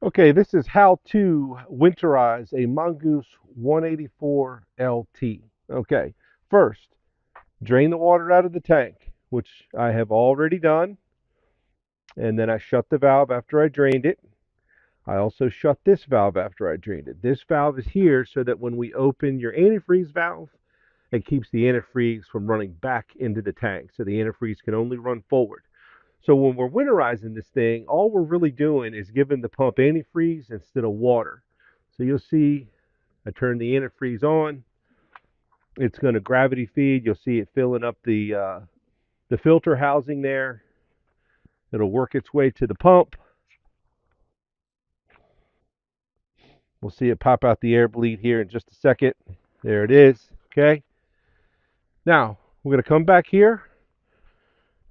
Okay, this is how to winterize a Mongoose 184 LT. Okay, first, drain the water out of the tank, which I have already done, and then I shut the valve after I drained it. I also shut this valve after I drained it. This valve is here so that when we open your antifreeze valve, it keeps the antifreeze from running back into the tank, so the antifreeze can only run forward. So when we're winterizing this thing, all we're really doing is giving the pump antifreeze instead of water. So you'll see I turn the antifreeze on. It's going to gravity feed. You'll see it filling up the filter housing there. It'll work its way to the pump. We'll see it pop out the air bleed here in just a second. There it is. Okay. Now we're going to come back here.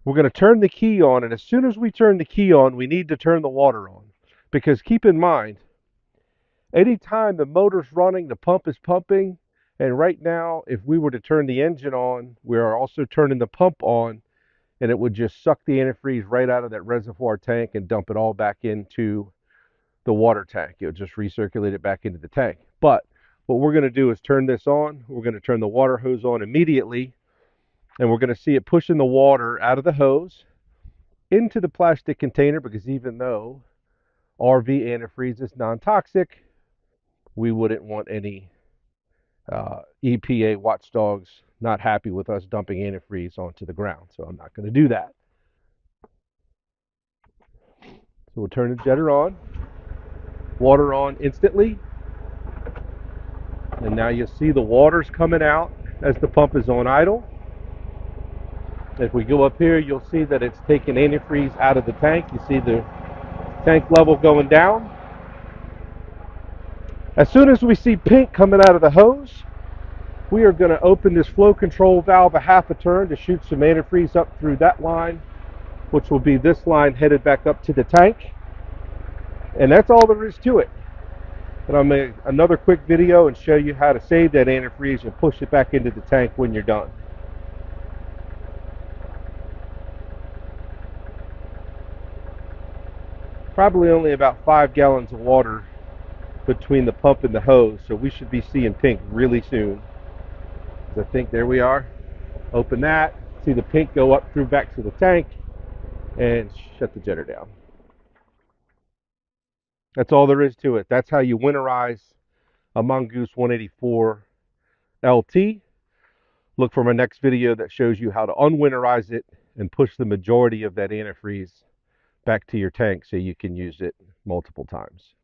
We're going to turn the key on, and as soon as we turn the key on, we need to turn the water on. Because keep in mind, anytime the motor's running, the pump is pumping. And right now, if we were to turn the engine on, we are also turning the pump on, and it would just suck the antifreeze right out of that reservoir tank and dump it all back into the water tank. It would just recirculate it back into the tank. But what we're going to do is turn this on. We're going to turn the water hose on immediately, and we're going to see it pushing the water out of the hose into the plastic container, because even though RV antifreeze is non-toxic, we wouldn't want any EPA watchdogs not happy with us dumping antifreeze onto the ground. So I'm not going to do that. So we'll turn the jetter on, water on instantly, and now you'll see the water's coming out as the pump is on idle. If we go up here, you'll see that it's taking antifreeze out of the tank. You see the tank level going down. As soon as we see pink coming out of the hose, we are going to open this flow control valve a half a turn to shoot some antifreeze up through that line, which will be this line headed back up to the tank. And that's all there is to it. And I'll make another quick video and show you how to save that antifreeze and push it back into the tank when you're done. Probably only about 5 gallons of water between the pump and the hose, so we should be seeing pink really soon. I think there we are. Open that, see the pink go up through back to the tank, and shut the jetter down. That's all there is to it. That's how you winterize a Mongoose 184 LT. Look for my next video that shows you how to unwinterize it and push the majority of that antifreeze back to your tank so you can use it multiple times.